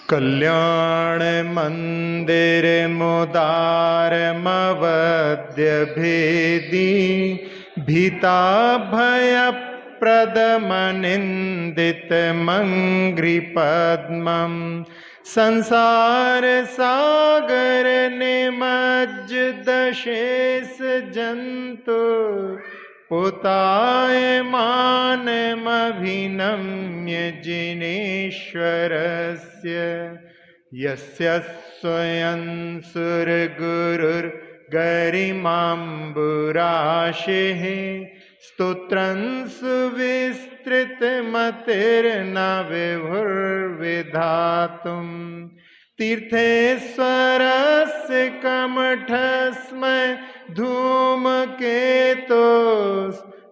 कल्याण मंदिर मुदारमवद्य भेदी भीता भय प्रदमनिंदित मंग्री पद्मम संसार सागर निमज्ज दशेष जंतु पुतायमानमभिनम्य जिनेश्वरस्य यस्य स्वयं सुरगुरुर्गरिमाम्बुराशिः स्तोत्रं सुविस्तृतमतिर्न विभुर्विधातुम् तीर्थेश्वरस्य कमठस्मै धूमकेतोस्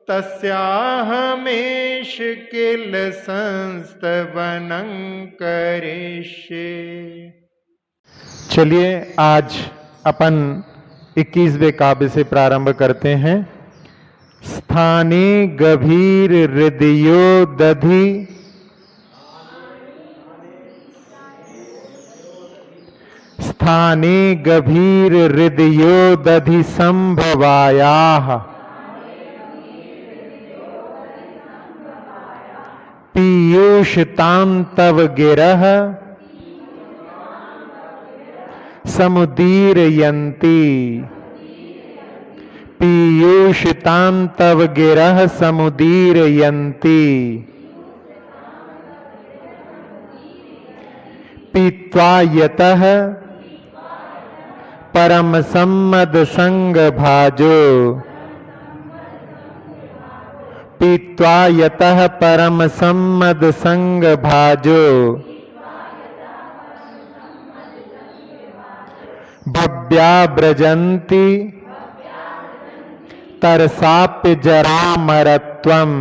तस्याहमेष किल संस्तवनं करिष्ये। चलिए आज अपन 21वें काव्य से प्रारंभ करते हैं। स्थाने गभीर हृदयो दधि स्थाने गभीर हृदयो दधि संभवायाः पीयूषतां तव गिरः समुदीरयन्ति पीयूषतां तव गिरः समुदीरयन्ति पीत्वा यतः परम सम्मद संग भाजो पीत्वा यतः परम सम्मद संग भाजो भव्या व्रजन्ति तरसाप्य जरामरत्वम्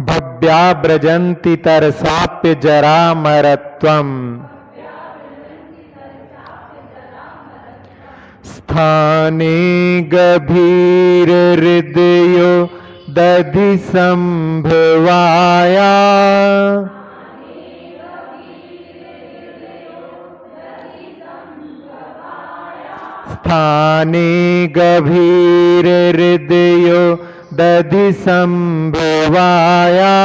भव्या व्रजन्ति तरसाप्य जरामरत्वम् स्थाने गभीर हृदयो दधि संभवाया स्थाने गभीर हृदयो दधि संभवाया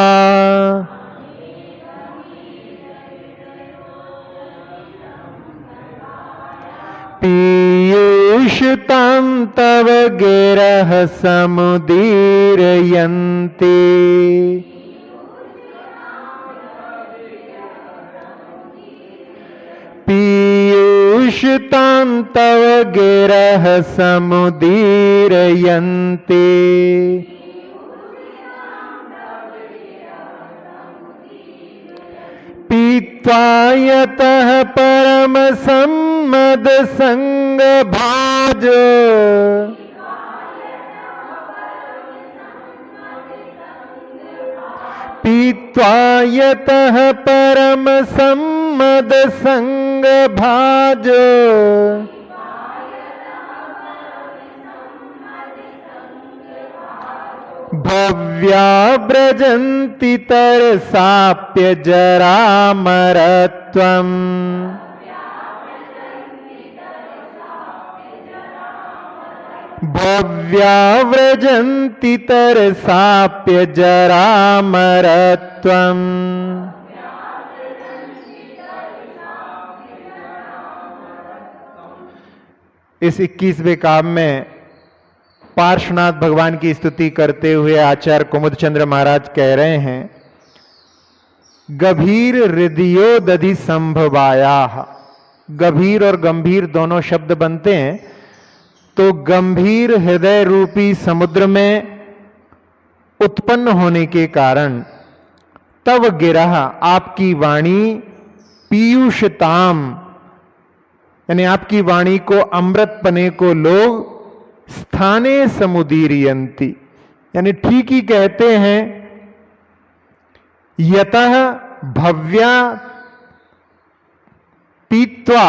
पीयूषतां तव गिरः समुदीरयन्ति पीयूषतां तव गिरः समुदीरयन्ति पीत्वा यतः परम सम्मद संग भाजो पीत्वा यतः परम सम्मद संग भाजो भव्या व्रजन्ति तरसाप्य जरामरत्वम् भव्या व्रजन्ति तरसाप्य जरामरत्वम् इस 21वें काव्य में पार्श्वनाथ भगवान की स्तुति करते हुए आचार्य कुमुदचंद्र महाराज कह रहे हैं, गभीर हृदयो दधि संभवायाः। गभीर और गंभीर दोनों शब्द बनते हैं, तो गंभीर हृदय रूपी समुद्र में उत्पन्न होने के कारण तव गिरह आपकी वाणी पीयूषताम यानी आपकी वाणी को अमृत पने को लोग स्थाने समुदीरयन्ति यानी ठीक ही कहते हैं, यतः भव्या पीत्वा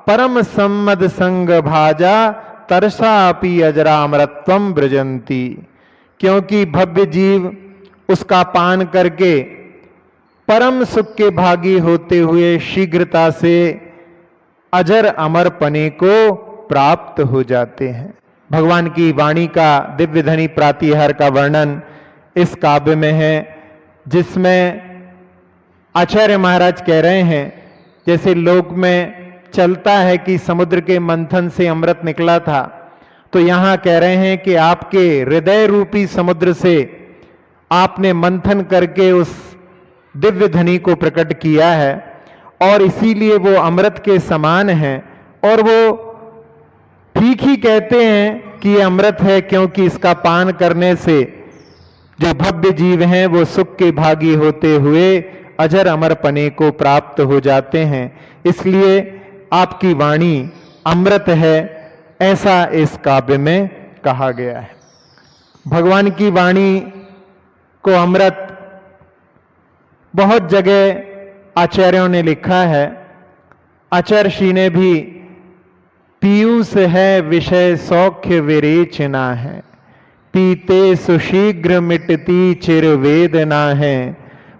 परम सम्मद संग भाजा तरसा अपि अजरामरत्वम ब्रजंती। क्योंकि भव्य जीव उसका पान करके परम सुख के भागी होते हुए शीघ्रता से अजर अमर पने को प्राप्त हो जाते हैं। भगवान की वाणी का दिव्य धनी प्रातिहार का वर्णन इस काव्य में है, जिसमें आचार्य महाराज कह रहे हैं जैसे लोक में चलता है कि समुद्र के मंथन से अमृत निकला था, तो यहां कह रहे हैं कि आपके हृदय रूपी समुद्र से आपने मंथन करके उस दिव्य धनी को प्रकट किया है और इसीलिए वो अमृत के समान है। और वो ठीक ही कहते हैं कि ये अमृत है, क्योंकि इसका पान करने से जो भव्य जीव हैं वो सुख के भागी होते हुए अजर अमर पने को प्राप्त हो जाते हैं। इसलिए आपकी वाणी अमृत है, ऐसा इस काव्य में कहा गया है। भगवान की वाणी को अमृत बहुत जगह आचार्यों ने लिखा है। आचार्य श्री ने भी पीयूष है विषय सौख्य विरेचना है, पीते सुशीघ्र मिटती चिर वेदना है,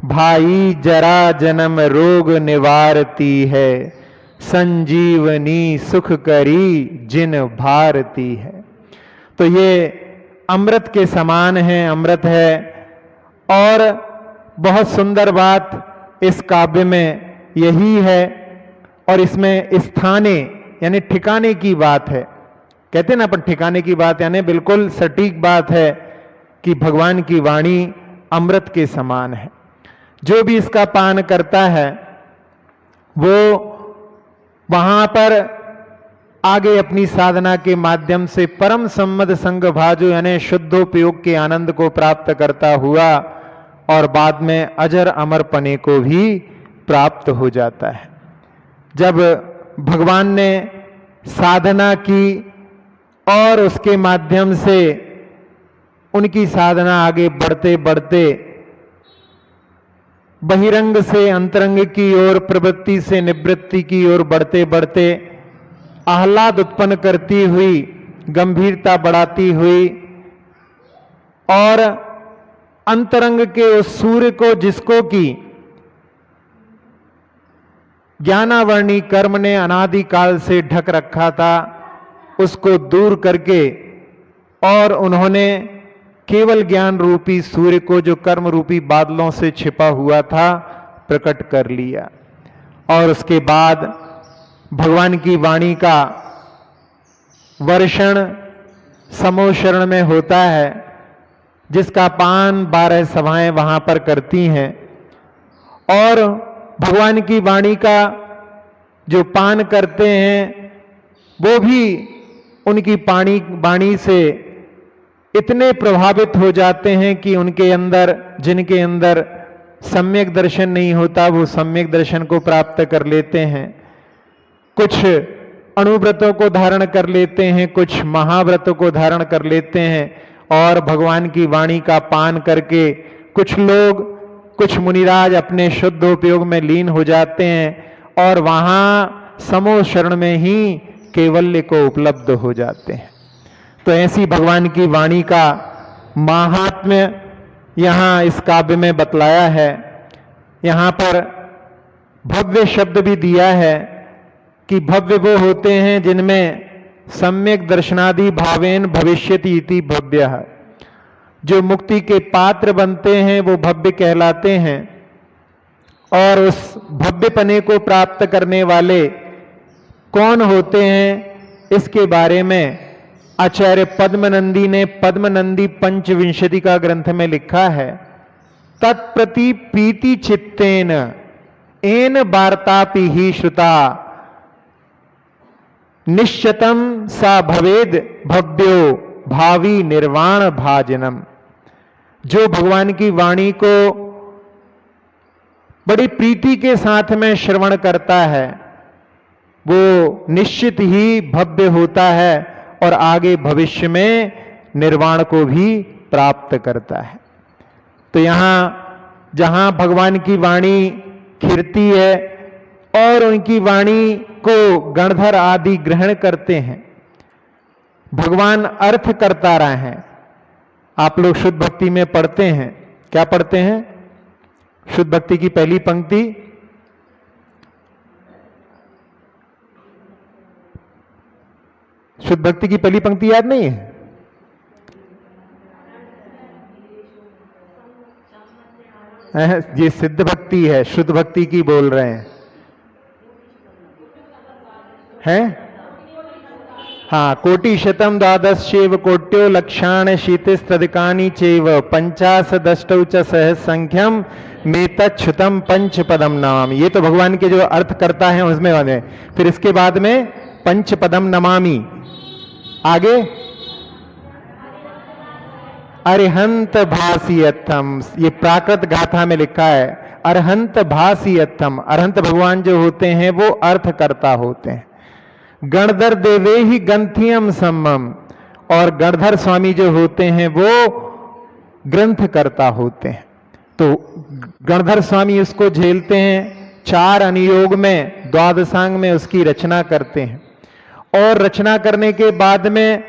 भाई जरा जन्म रोग निवारती है, संजीवनी सुख करी जिन भारती है। तो ये अमृत के समान है, अमृत है। और बहुत सुंदर बात इस काव्य में यही है, और इसमें स्थाने यानी ठिकाने की बात है। कहते हैं ना अपन ठिकाने की बात, यानी बिल्कुल सटीक बात है कि भगवान की वाणी अमृत के समान है। जो भी इसका पान करता है वो वहां पर आगे अपनी साधना के माध्यम से परम सम्मद संग भाजो यानी शुद्धोपयोग के आनंद को प्राप्त करता हुआ और बाद में अजर अमर पने को भी प्राप्त हो जाता है। जब भगवान ने साधना की और उसके माध्यम से उनकी साधना आगे बढ़ते बढ़ते बहिरंग से अंतरंग की ओर, प्रवृत्ति से निवृत्ति की ओर बढ़ते बढ़ते आह्लाद उत्पन्न करती हुई, गंभीरता बढ़ाती हुई और अंतरंग के उस सूर्य को जिसको कि ज्ञानावर्णी कर्म ने अनादि काल से ढक रखा था, उसको दूर करके और उन्होंने केवल ज्ञान रूपी सूर्य को जो कर्म रूपी बादलों से छिपा हुआ था प्रकट कर लिया। और उसके बाद भगवान की वाणी का वर्षण समोशरण में होता है, जिसका पान 12 सभाएं वहां पर करती हैं। और भगवान की वाणी का जो पान करते हैं वो भी उनकी वाणी से इतने प्रभावित हो जाते हैं कि उनके अंदर, जिनके अंदर सम्यक दर्शन नहीं होता, वो सम्यक दर्शन को प्राप्त कर लेते हैं। कुछ अणुव्रतों को धारण कर लेते हैं, कुछ महाव्रतों को धारण कर लेते हैं और भगवान की वाणी का पान करके कुछ लोग, कुछ मुनिराज अपने शुद्ध उपयोग में लीन हो जाते हैं और वहां समो शरण में ही कैवल्य को उपलब्ध हो जाते हैं। तो ऐसी भगवान की वाणी का महात्म्य यहां इस काव्य में बतलाया है। यहां पर भव्य शब्द भी दिया है कि भव्य वो होते हैं जिनमें सम्यक दर्शनादि भावेन भविष्यति इति भव्य है। जो मुक्ति के पात्र बनते हैं वो भव्य कहलाते हैं। और उस भव्यपने को प्राप्त करने वाले कौन होते हैं, इसके बारे में आचार्य पद्मनंदी ने पद्मनंदी पंचविंशति का ग्रंथ में लिखा है। तत्प्रति पीति चित्तेन एन वार्तापि ही श्रुता निश्चतम सा भवेद भव्यो भावी निर्वाण भाजनम। जो भगवान की वाणी को बड़ी प्रीति के साथ में श्रवण करता है वो निश्चित ही भव्य होता है और आगे भविष्य में निर्वाण को भी प्राप्त करता है। तो यहां जहां भगवान की वाणी खिरती है और उनकी वाणी को गणधर आदि ग्रहण करते हैं, भगवान अर्थ करता रहे हैं। आप लोग शुद्ध भक्ति में पढ़ते हैं, क्या पढ़ते हैं? शुद्ध भक्ति की पहली पंक्ति, शुद्ध भक्ति की पहली पंक्ति याद नहीं है? ये सिद्ध भक्ति है, शुद्ध भक्ति की बोल रहे हैं? हाँ, कोटि शतम द्वादशेव कोट्यो लक्षाण शीतिस्तदिकानि चैव पंचाशदष्टौ च सहस्रसंख्यम मेतच्छुतम पंच पदम नाम। ये तो भगवान के जो अर्थ करता है उसमें वाले। फिर इसके बाद में पंच पदम नमामि, आगे अरिहंत भासियत्थम, ये प्राकृत गाथा में लिखा है अरहंत भासियत्थम। अरहंत भगवान जो होते हैं वो अर्थ करता होते हैं। गणधर देवे ही गंथियम सम्मम, और गणधर स्वामी जो होते हैं वो ग्रंथ करता होते हैं। तो गणधर स्वामी उसको झेलते हैं, 4 अनुयोग में द्वादशांग में उसकी रचना करते हैं, और रचना करने के बाद में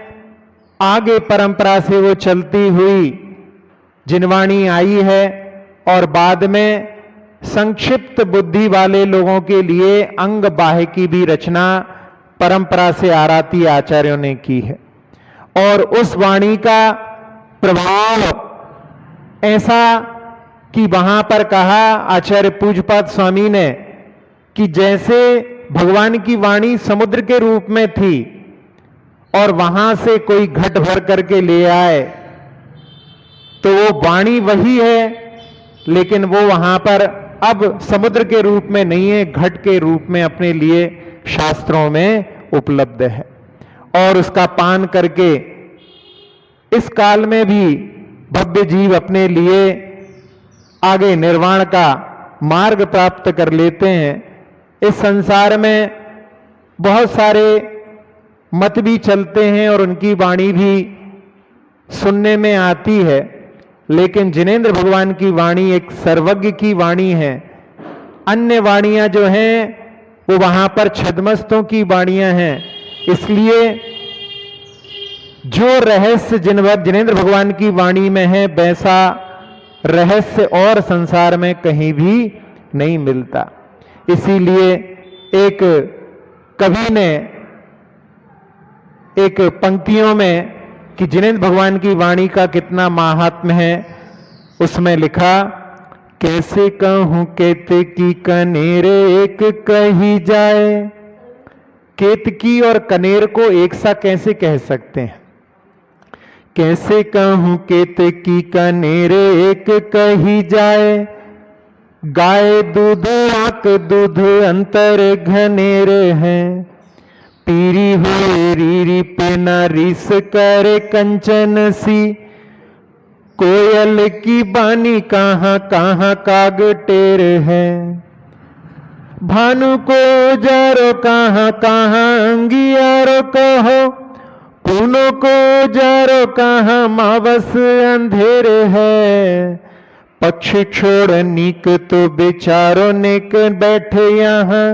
आगे परंपरा से वो चलती हुई जिनवाणी आई है, और बाद में संक्षिप्त बुद्धि वाले लोगों के लिए अंग बाह्य की भी रचना परंपरा से आराती आचार्यों ने की है। और उस वाणी का प्रभाव ऐसा कि वहां पर कहा आचार्य पूज्यपाद स्वामी ने कि जैसे भगवान की वाणी समुद्र के रूप में थी और वहां से कोई घट भर करके ले आए तो वो वाणी वही है, लेकिन वो वहां पर अब समुद्र के रूप में नहीं है, घट के रूप में अपने लिए शास्त्रों में उपलब्ध है। और उसका पान करके इस काल में भी भव्य जीव अपने लिए आगे निर्वाण का मार्ग प्राप्त कर लेते हैं। इस संसार में बहुत सारे मत भी चलते हैं और उनकी वाणी भी सुनने में आती है, लेकिन जिनेंद्र भगवान की वाणी एक सर्वज्ञ की वाणी है। अन्य वाणियां जो हैं वो वहां पर छद्मस्तों की वाणियां हैं। इसलिए जो रहस्य जिनेंद्र भगवान की वाणी में है वैसा रहस्य और संसार में कहीं भी नहीं मिलता। इसीलिए एक कवि ने एक पंक्तियों में कि जिनेंद्र भगवान की वाणी का कितना महात्म्य है उसमें लिखा, कैसे कहूं केतकी कनेर एक कही जाए। केतकी और कनेर को एक सा कैसे कह सकते हैं? कैसे कहूं केतकी कनेर एक कही जाए। गाय दूध आक दूध अंतर घनेर है। पीरी हुए रीरी पे न रीस करे कंचन सी। कोयल की बानी कहाँ कहाँ काग टेर है। भानु को जारो कहाँ कहाँ अंगियारो कहो। पूनो को जारो कहाँ मावस अंधेर है। पक्षी छोड़ नीक तो बेचारो नेक बैठे यहाँ।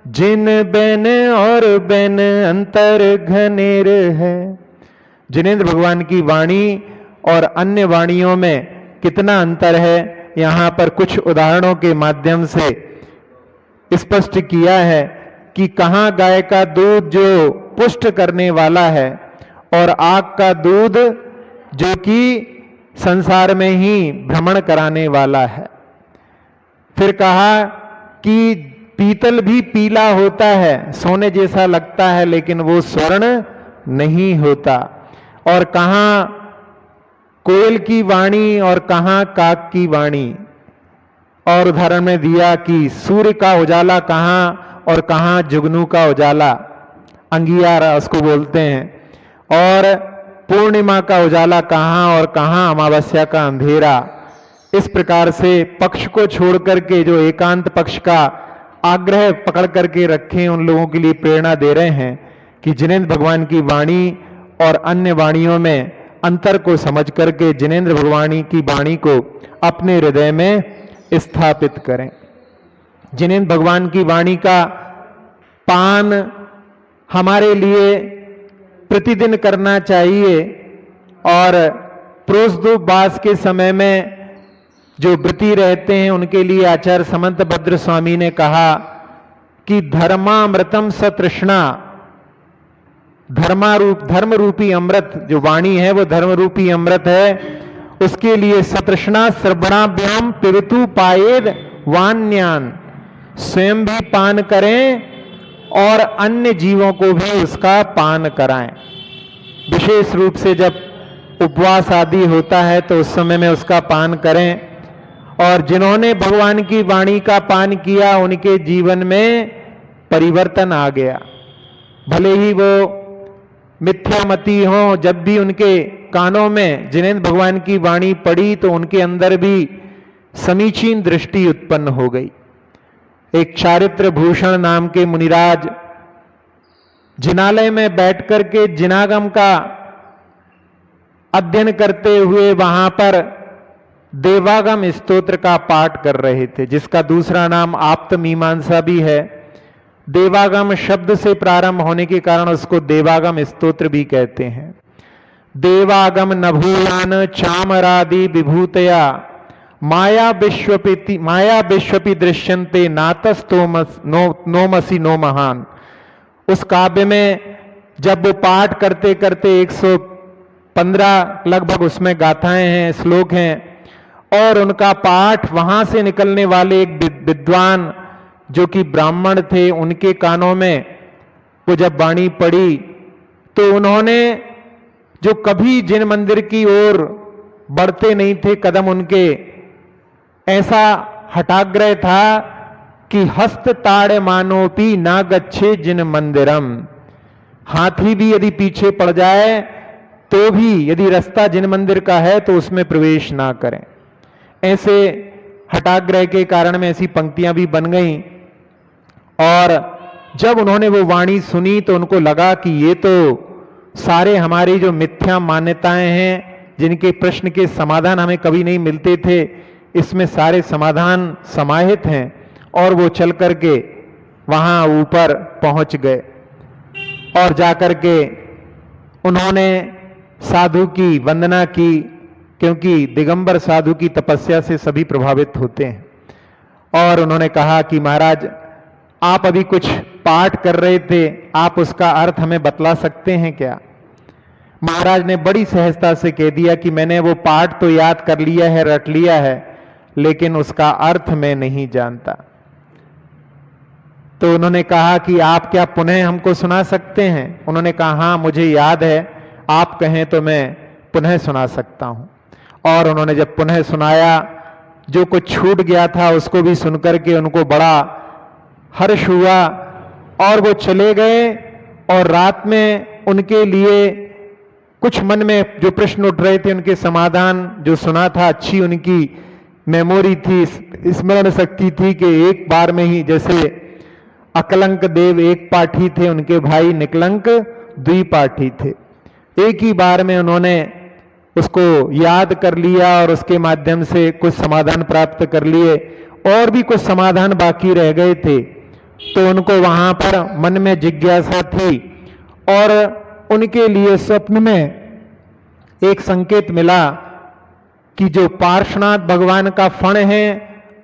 जिन बैन और बैन अंतर घनेर है। जिनेंद्र भगवान की वाणी और अन्य वाणियों में कितना अंतर है यहां पर कुछ उदाहरणों के माध्यम से स्पष्ट किया है कि कहां गाय का दूध जो पुष्ट करने वाला है और आग का दूध जो कि संसार में ही भ्रमण कराने वाला है। फिर कहा कि पीतल भी पीला होता है, सोने जैसा लगता है, लेकिन वो स्वर्ण नहीं होता। और कहां कोयल की वाणी और कहां काक की वाणी। और उदाहरण में दिया कि सूर्य का उजाला कहां और कहां जुगनू का उजाला, अंगियारा उसको बोलते हैं। और पूर्णिमा का उजाला कहां और कहां अमावस्या का अंधेरा। इस प्रकार से पक्ष को छोड़ करके जो एकांत पक्ष का आग्रह पकड़ करके रखे उन लोगों के लिए प्रेरणा दे रहे हैं कि जिनेंद्र भगवान की वाणी और अन्य वाणियों में अंतर को समझ करके जिनेंद्र भगवान की वाणी को अपने हृदय में स्थापित करें। जिनेंद्र भगवान की वाणी का पान हमारे लिए प्रतिदिन करना चाहिए। और प्रोसदोबास के समय में जो व्रती रहते हैं उनके लिए आचार्य समंत भद्र स्वामी ने कहा कि धर्मामृतम सतृष्णा, धर्म रूपी अमृत जो वाणी है वो धर्म रूपी अमृत है। उसके लिए सतृष्णा श्रवणाभ्याम पिबतु पायेद वान्यान, स्वयं भी पान करें और अन्य जीवों को भी उसका पान कराएं। विशेष रूप से जब उपवास आदि होता है तो उस समय में उसका पान करें। और जिन्होंने भगवान की वाणी का पान किया उनके जीवन में परिवर्तन आ गया। भले ही वो मिथ्यामती हो, जब भी उनके कानों में जिनेंद्र भगवान की वाणी पड़ी तो उनके अंदर भी समीचीन दृष्टि उत्पन्न हो गई। एक चारित्र भूषण नाम के मुनिराज जिनालय में बैठ करके जिनागम का अध्ययन करते हुए वहां पर देवागम स्तोत्र का पाठ कर रहे थे, जिसका दूसरा नाम आप्त मीमांसा भी है। देवागम शब्द से प्रारंभ होने के कारण उसको देवागम स्तोत्र भी कहते हैं। देवागम नभूयान चामरादि विभूतया माया विश्वपि दृश्यन्ते नातस्तोमस नोमसी नो महान। उस काव्य में जब वो पाठ करते करते 115 लगभग उसमें गाथाएं हैं, श्लोक हैं, और उनका पाठ वहां से निकलने वाले एक विद्वान जो कि ब्राह्मण थे उनके कानों में वो जब वाणी पड़ी तो उन्होंने, जो कभी जिन मंदिर की ओर बढ़ते नहीं थे कदम उनके, ऐसा हठाग्रह था कि हस्त ताड़ मानोपी ना गच्छे जिन मंदिरम। हाथी भी यदि पीछे पड़ जाए तो भी यदि रास्ता जिन मंदिर का है तो उसमें प्रवेश ना करें। ऐसे हठाग्रह के कारण में ऐसी पंक्तियां भी बन गईं। और जब उन्होंने वो वाणी सुनी तो उनको लगा कि ये तो सारे हमारी जो मिथ्या मान्यताएं हैं, जिनके प्रश्न के समाधान हमें कभी नहीं मिलते थे, इसमें सारे समाधान समाहित हैं। और वो चल करके वहां ऊपर पहुंच गए और जाकर के उन्होंने साधु की वंदना की, क्योंकि दिगंबर साधु की तपस्या से सभी प्रभावित होते हैं। और उन्होंने कहा कि महाराज, आप अभी कुछ पाठ कर रहे थे, आप उसका अर्थ हमें बतला सकते हैं क्या? महाराज ने बड़ी सहजता से कह दिया कि मैंने वो पाठ तो याद कर लिया है, रट लिया है, लेकिन उसका अर्थ मैं नहीं जानता। तो उन्होंने कहा कि आप क्या पुनः हमको सुना सकते हैं? उन्होंने कहा हाँ, मुझे याद है, आप कहें तो मैं पुनः सुना सकता हूं। और उन्होंने जब पुनः सुनाया, जो कुछ छूट गया था उसको भी सुनकर के उनको बड़ा हर्ष हुआ और वो चले गए। और रात में उनके लिए कुछ मन में जो प्रश्न उठ रहे थे उनके समाधान जो सुना था, अच्छी उनकी मेमोरी थी, स्मरण शक्ति थी कि एक बार में ही, जैसे अकलंक देव एक पाठी थे, उनके भाई निकलंक द्विपाठी थे, एक ही बार में उन्होंने उसको याद कर लिया और उसके माध्यम से कुछ समाधान प्राप्त कर लिए। और भी कुछ समाधान बाकी रह गए थे, तो उनको वहां पर मन में जिज्ञासा थी और उनके लिए स्वप्न में एक संकेत मिला कि जो पार्श्वनाथ भगवान का फण है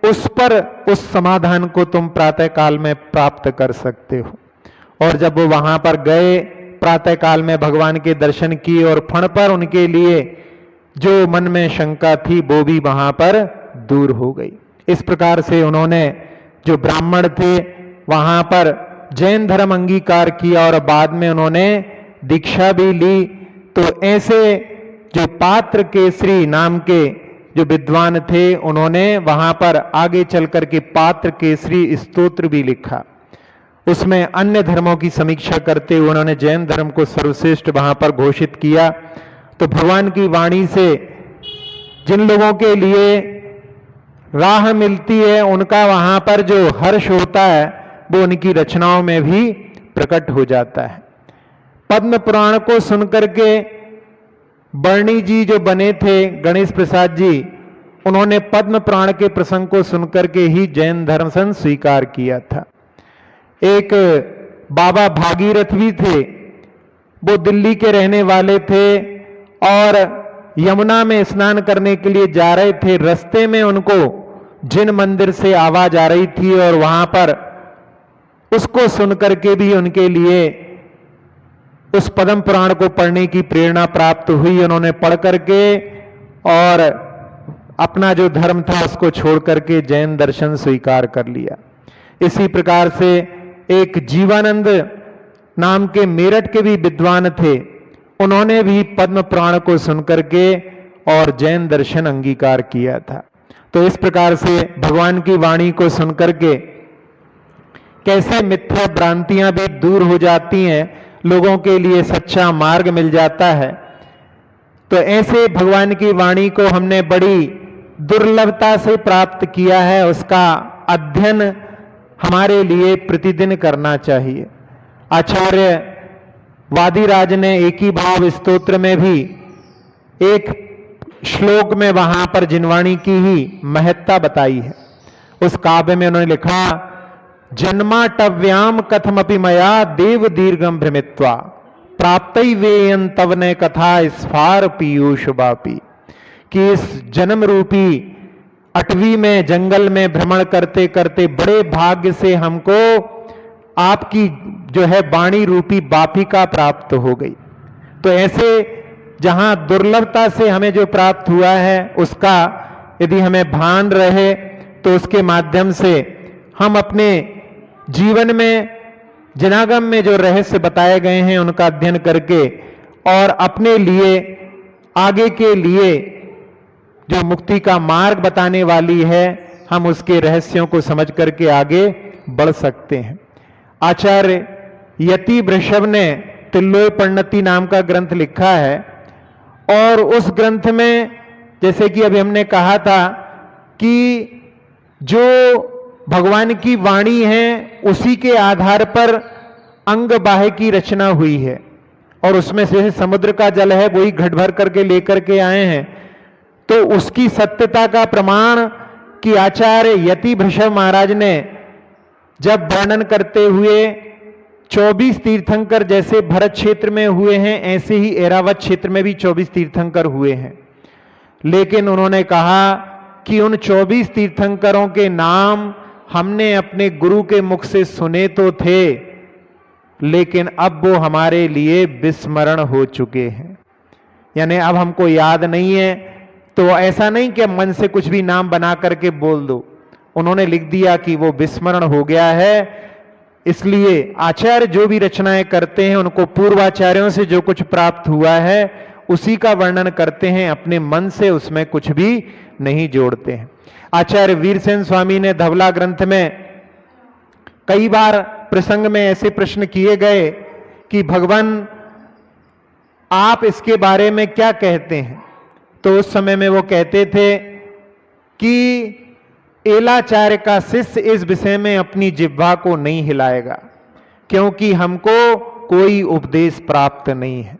उस पर उस समाधान को तुम प्रातः काल में प्राप्त कर सकते हो। और जब वो वहां पर गए, प्रातः काल में भगवान के दर्शन किए और फण पर उनके लिए जो मन में शंका थी वो भी वहां पर दूर हो गई। इस प्रकार से उन्होंने, जो ब्राह्मण थे, वहां पर जैन धर्म अंगीकार किया और बाद में उन्होंने दीक्षा भी ली। तो ऐसे जो पात्र केसरी नाम के जो विद्वान थे, उन्होंने वहां पर आगे चल करके पात्र केसरी स्तोत्र भी लिखा। उसमें अन्य धर्मों की समीक्षा करते हुए उन्होंने जैन धर्म को सर्वश्रेष्ठ वहां पर घोषित किया। तो भगवान की वाणी से जिन लोगों के लिए राह मिलती है, उनका वहां पर जो हर्ष होता है वो उनकी रचनाओं में भी प्रकट हो जाता है। पद्म पुराण को सुनकर के बर्णी जी जो बने थे, गणेश प्रसाद जी, उन्होंने पद्म पुराण के प्रसंग को सुनकर के ही जैन दर्शन स्वीकार किया था। एक बाबा भागीरथ भी थे, वो दिल्ली के रहने वाले थे और यमुना में स्नान करने के लिए जा रहे थे, रास्ते में उनको जिन मंदिर से आवाज आ रही थी और वहां पर उसको सुनकर के भी उनके लिए उस पद्म पुराण को पढ़ने की प्रेरणा प्राप्त हुई। उन्होंने पढ़ करके और अपना जो धर्म था उसको छोड़ करके जैन दर्शन स्वीकार कर लिया। इसी प्रकार से एक जीवानंद नाम के मेरठ के भी विद्वान थे, उन्होंने भी पद्म पुराण को सुनकर के और जैन दर्शन अंगीकार किया था। तो इस प्रकार से भगवान की वाणी को सुनकर के कैसे मिथ्या भ्रांतियां भी दूर हो जाती हैं, लोगों के लिए सच्चा मार्ग मिल जाता है। तो ऐसे भगवान की वाणी को हमने बड़ी दुर्लभता से प्राप्त किया है, उसका अध्ययन हमारे लिए प्रतिदिन करना चाहिए। आचार्य वादिराज ने एक ही भाव स्तोत्र में भी एक श्लोक में वहां पर जिनवाणी की ही महत्ता बताई है। उस काव्य में उन्होंने लिखा, जन्माटव्याम कथमपि मया देव दीर्घम भ्रमित्वा प्राप्तै वेयं तव ने कथा स्फार पीयूष बापी, कि इस जन्म रूपी अटवी में जंगल में भ्रमण करते करते बड़े भाग्य से हमको आपकी जो है वाणी रूपी बापिका प्राप्त हो गई। तो ऐसे जहां दुर्लभता से हमें जो प्राप्त हुआ है उसका यदि हमें भान रहे तो उसके माध्यम से हम अपने जीवन में जनागम में जो रहस्य बताए गए हैं उनका अध्ययन करके और अपने लिए आगे के लिए जो मुक्ति का मार्ग बताने वाली है हम उसके रहस्यों को समझ करके आगे बढ़ सकते हैं। आचार्य यति वृषभ ने तिल्लोय परिणति नाम का ग्रंथ लिखा है और उस ग्रंथ में जैसे कि अभी हमने कहा था कि जो भगवान की वाणी है उसी के आधार पर अंग बाह्य की रचना हुई है और उसमें से समुद्र का जल है वही घट भर करके लेकर के आए हैं। तो उसकी सत्यता का प्रमाण कि आचार्य यति वृषभ महाराज ने जब वर्णन करते हुए 24 तीर्थंकर जैसे भरत क्षेत्र में हुए हैं ऐसे ही ऐरावत क्षेत्र में भी 24 तीर्थंकर हुए हैं, लेकिन उन्होंने कहा कि उन 24 तीर्थंकरों के नाम हमने अपने गुरु के मुख से सुने तो थे, लेकिन अब वो हमारे लिए विस्मरण हो चुके हैं, यानी अब हमको याद नहीं है। तो ऐसा नहीं कि मन से कुछ भी नाम बना करके बोल दो, उन्होंने लिख दिया कि वो विस्मरण हो गया है। इसलिए आचार्य जो भी रचनाएं करते हैं उनको पूर्वाचार्यों से जो कुछ प्राप्त हुआ है उसी का वर्णन करते हैं, अपने मन से उसमें कुछ भी नहीं जोड़ते हैं। आचार्य वीरसेन स्वामी ने धवला ग्रंथ में कई बार प्रसंग में ऐसे प्रश्न किए गए कि भगवान आप इसके बारे में क्या कहते हैं, तो उस समय में वो कहते थे कि एलाचार्य का शिष्य इस विषय में अपनी जिह्वा को नहीं हिलाएगा क्योंकि हमको कोई उपदेश प्राप्त नहीं है,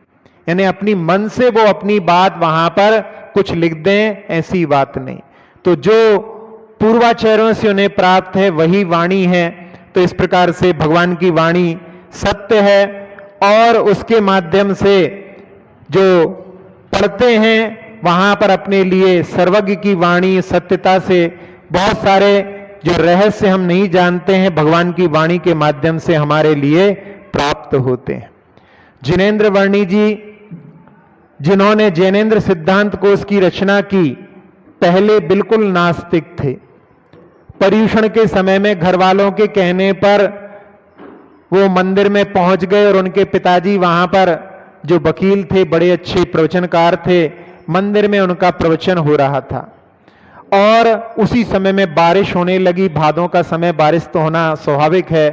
यानी अपनी मन से वो अपनी बात वहां पर कुछ लिख दें ऐसी बात नहीं। तो जो पूर्वाचार्यों से उन्हें प्राप्त है वही वाणी है। तो इस प्रकार से भगवान की वाणी सत्य है और उसके माध्यम से जो पढ़ते हैं वहां पर अपने लिए सर्वज्ञ की वाणी सत्यता से बहुत सारे जो रहस्य हम नहीं जानते हैं भगवान की वाणी के माध्यम से हमारे लिए प्राप्त होते हैं। जिनेन्द्र वर्णी जी जिन्होंने जैनेन्द्र सिद्धांत कोश की रचना की, पहले बिल्कुल नास्तिक थे। पर्युषण के समय में घर वालों के कहने पर वो मंदिर में पहुंच गए और उनके पिताजी वहां पर जो वकील थे, बड़े अच्छे प्रवचनकार थे, मंदिर में उनका प्रवचन हो रहा था और उसी समय में बारिश होने लगी। भादों का समय, बारिश तो होना स्वाभाविक है,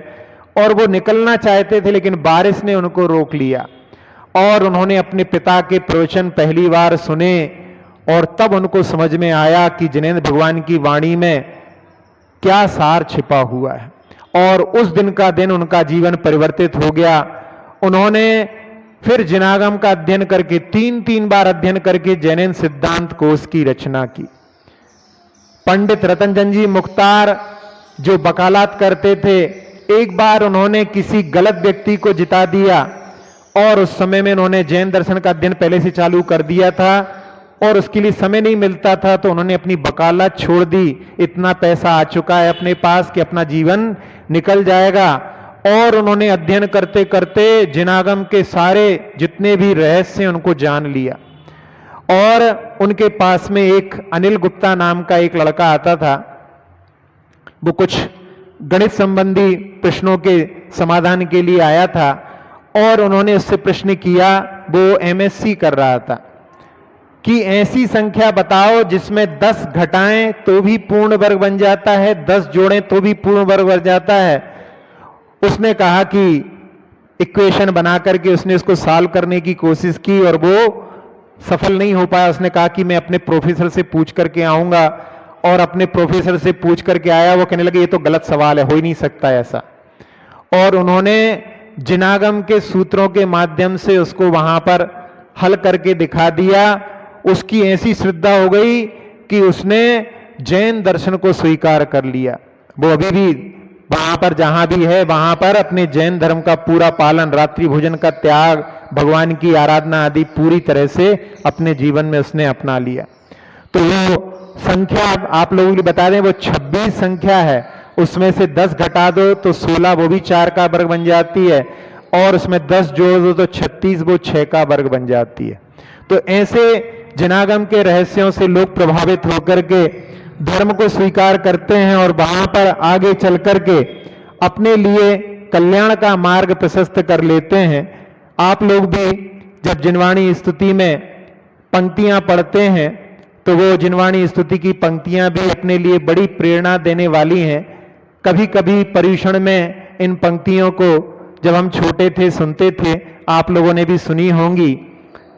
और वो निकलना चाहते थे लेकिन बारिश ने उनको रोक लिया और उन्होंने अपने पिता के प्रवचन पहली बार सुने और तब उनको समझ में आया कि जिनेन्द्र भगवान की वाणी में क्या सार छिपा हुआ है, और उस दिन का दिन उनका जीवन परिवर्तित हो गया। उन्होंने फिर जिनागम का अध्ययन करके तीन बार अध्ययन करके जैनेन्द्र सिद्धांत कोश की रचना की। पंडित रतनचंद जी मुख्तार जो वकालत करते थे, एक बार उन्होंने किसी गलत व्यक्ति को जिता दिया और उस समय में उन्होंने जैन दर्शन का अध्ययन पहले से चालू कर दिया था। और उसके लिए समय नहीं मिलता था, तो उन्होंने अपनी वकालत छोड़ दी। इतना पैसा आ चुका है अपने पास कि अपना जीवन निकल जाएगा। और उन्होंने अध्ययन करते करते जिनागम के सारे जितने भी रहस्य उनको जान लिया। और उनके पास में एक अनिल गुप्ता नाम का एक लड़का आता था। वो कुछ गणित संबंधी प्रश्नों के समाधान के लिए आया था और उन्होंने उससे प्रश्न किया, वो एमएससी कर रहा था, कि ऐसी संख्या बताओ जिसमें 10 घटाएं तो भी पूर्ण वर्ग बन जाता है, 10 जोड़ें तो भी पूर्ण वर्ग बन जाता है। उसने कहा कि इक्वेशन बना करके उसने उसको सॉल्व करने की कोशिश की और वो सफल नहीं हो पाया। उसने कहा कि मैं अपने प्रोफेसर से पूछ करके आऊंगा, और अपने प्रोफेसर से पूछ करके आया। वो कहने लगे ये तो गलत सवाल है, हो ही नहीं सकता ऐसा। और उन्होंने जिनागम के सूत्रों के माध्यम से उसको वहां पर हल करके दिखा दिया। उसकी ऐसी श्रद्धा हो गई कि उसने जैन दर्शन को स्वीकार कर लिया। वो अभी भी वहां पर जहां भी है वहां पर अपने जैन धर्म का पूरा पालन, रात्रि भोजन का त्याग, भगवान की आराधना आदि पूरी तरह से अपने जीवन में उसने अपना लिया। तो वो संख्या आप लोगों को बता दें, वो 26 संख्या है। उसमें से 10 घटा दो तो 16, वो भी 4 का वर्ग बन जाती है। और उसमें 10 जोड़ दो तो 36, वो 6 का वर्ग बन जाती है। तो ऐसे जिनागम के रहस्यों से लोग प्रभावित होकर के धर्म को स्वीकार करते हैं और वहां पर आगे चल करके अपने लिए कल्याण का मार्ग प्रशस्त कर लेते हैं। आप लोग भी जब जिनवाणी स्तुति में पंक्तियां पढ़ते हैं तो वो जिनवाणी स्तुति की पंक्तियां भी अपने लिए बड़ी प्रेरणा देने वाली हैं। कभी कभी पर्युषण में इन पंक्तियों को जब हम छोटे थे सुनते थे, आप लोगों ने भी सुनी होंगी।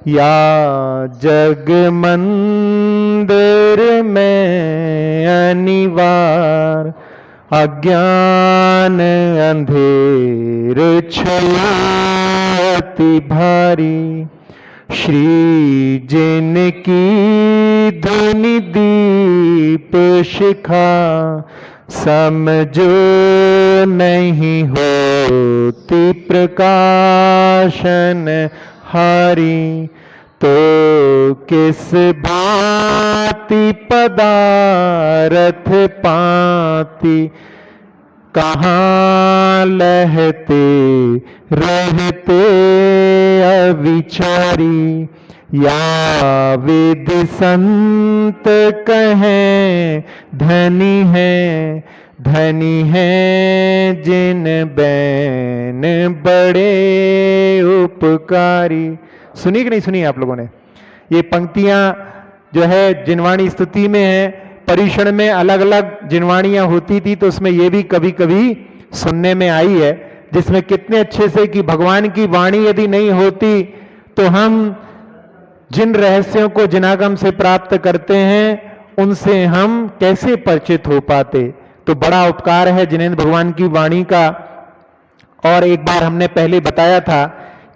या जग मंदिर में अनिवार, अज्ञान अंधेर छाती भारी, श्री जिनकी धनि दीप शिखा, समझो नहीं होती प्रकाशन हारी, तो किस भांति पदारथ पाती, कहाँ लहते रहते अविचारी, या वेद संत कहें धनी है जिन बैन बड़े उपकारी। सुनी कि नहीं सुनी आप लोगों ने? ये पंक्तियां जो है जिनवाणी स्तुति में है। पर्युषण में अलग अलग जिनवाणियां होती थी तो उसमें ये भी कभी कभी सुनने में आई है, जिसमें कितने अच्छे से कि भगवान की वाणी यदि नहीं होती तो हम जिन रहस्यों को जिनागम से प्राप्त करते हैं उनसे हम कैसे परिचित हो पाते। तो बड़ा उपकार है जिनेंद्र भगवान की वाणी का। और एक बार हमने पहले बताया था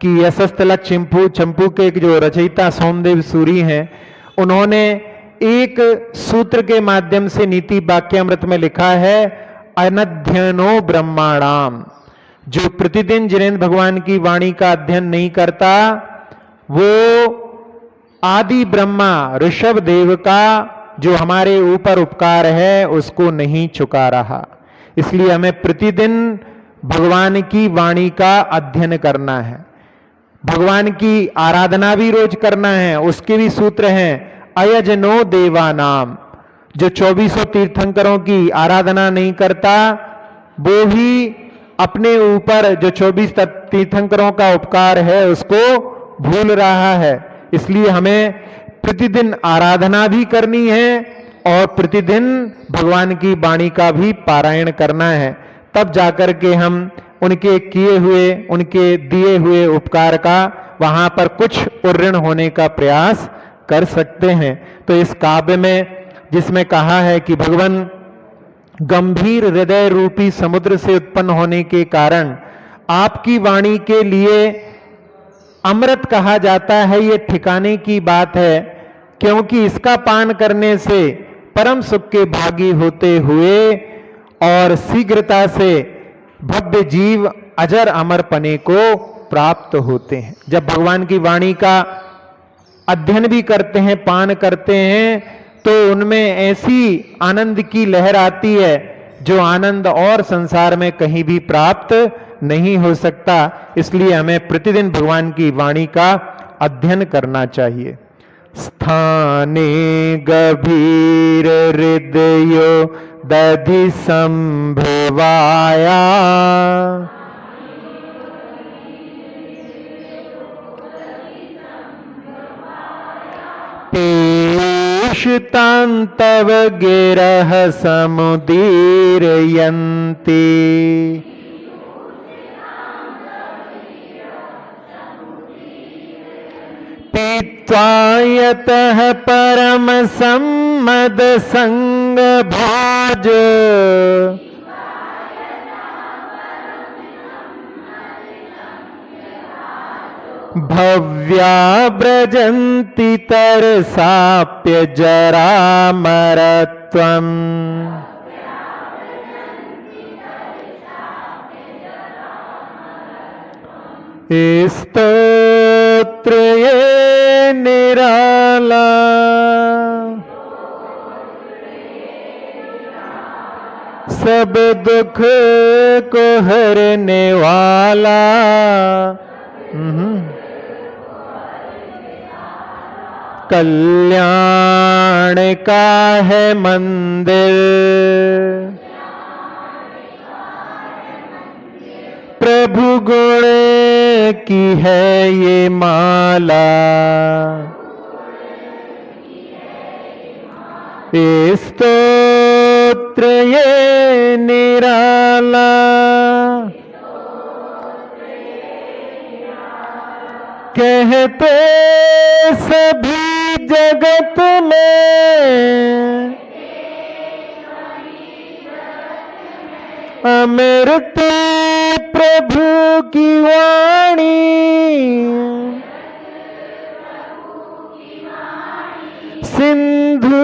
कि यशस्तलक चंपू के जो रचयिता सोमदेव सूरी हैं, उन्होंने एक सूत्र के माध्यम से नीति वाक्यामृत में लिखा है, अनध्ययनो ब्रह्माणाम। जो प्रतिदिन जिनेंद्र भगवान की वाणी का अध्ययन नहीं करता वो आदि ब्रह्मा ऋषभ देव का जो हमारे ऊपर उपकार है उसको नहीं चुका रहा। इसलिए हमें प्रतिदिन भगवान की वाणी का अध्ययन करना है, भगवान की आराधना भी रोज करना है। उसके भी सूत्र हैं, अयजनो देवानाम। जो 24 तीर्थंकरों की आराधना नहीं करता वो ही अपने ऊपर जो 24 तीर्थंकरों का उपकार है उसको भूल रहा है। इसलिए हमें प्रतिदिन आराधना भी करनी है और प्रतिदिन भगवान की वाणी का भी पारायण करना है। तब जाकर के हम उनके किए हुए, उनके दिए हुए उपकार का वहां पर कुछ उऋण होने का प्रयास कर सकते हैं। तो इस काव्य में जिसमें कहा है कि भगवान गंभीर हृदय रूपी समुद्र से उत्पन्न होने के कारण आपकी वाणी के लिए अमृत कहा जाता है, ये ठिकाने की बात है, क्योंकि इसका पान करने से परम सुख के भागी होते हुए और शीघ्रता से भव्य जीव अजर अमर पने को प्राप्त होते हैं। जब भगवान की वाणी का अध्ययन भी करते हैं, पान करते हैं, तो उनमें ऐसी आनंद की लहर आती है जो आनंद और संसार में कहीं भी प्राप्त नहीं हो सकता। इसलिए हमें प्रतिदिन भगवान की वाणी का अध्ययन करना चाहिए। स्थाने गभीर हृदयो दधि संभवाया, पेशतांतव गिरह समुदीरयन्ति, पीत्वा यतः परम सम्मद संग भाज, भव्या व्रजन्ति तरसाप्य जरामरत्वम्, स्तोत्र ये निराला, सब दुख को हरने वाला। कल्याण का है मंदिर, प्रभु गुण की है ये माला, स्तोत्र ये निराला, कहते सभी जगत में, अमृत प्रभु की वाणी, सिंधु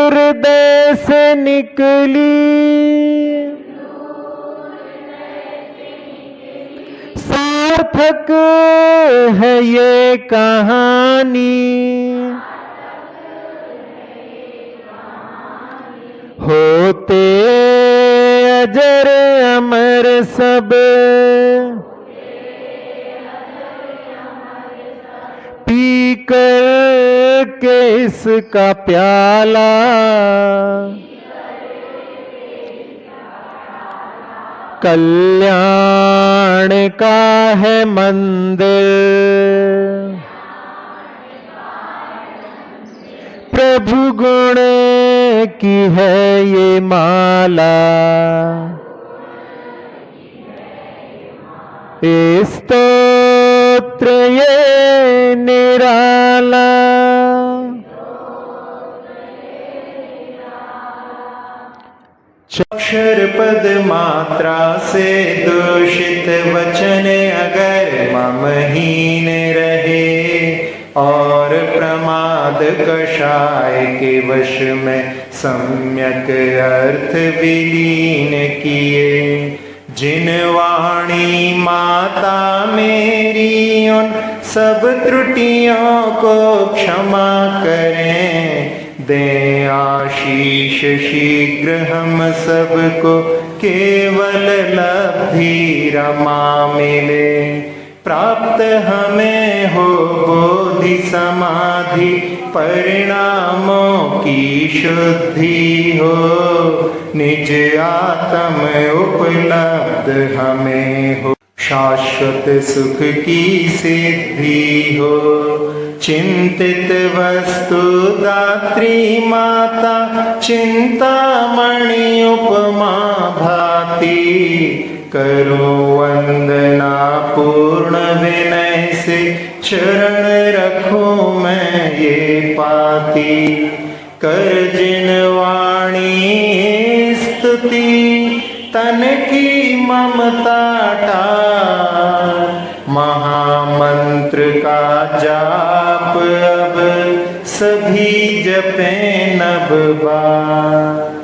हृदय से निकली, सार्थक है ये कहानी, होते अजर अमर सब, पीकर के इसका प्याला, कल्याण का है मंदिर, प्रभु गुण की है ये माला, स्तोत्र ये निराला। अक्षर पद मात्रा से दूषित वचन अगर ममहीन रहे, और प्रमाद कषाय के वश में सम्यक अर्थ विलीन किए, जिन वाणी माता मेरी उन सब त्रुटियों को क्षमा करें, दें आशीष शीघ्र हम सबको केवल लब्धि रमा मिले, प्राप्त हमें हो बोधि समाधि परिणामों की शुद्धि हो, निज आत्म उपलब्ध हमें हो, शाश्वत सुख की सिद्धि हो, चिंतित वस्तु दात्री माता चिंतामणि उपमा भाती, करो वंदना पूर्ण विनय से चरण रखूं मैं ये पाती, कर जिन वाणी स्तुति तन की ममता टार, महामंत्र का जाप अब सभी जपें नभ बार।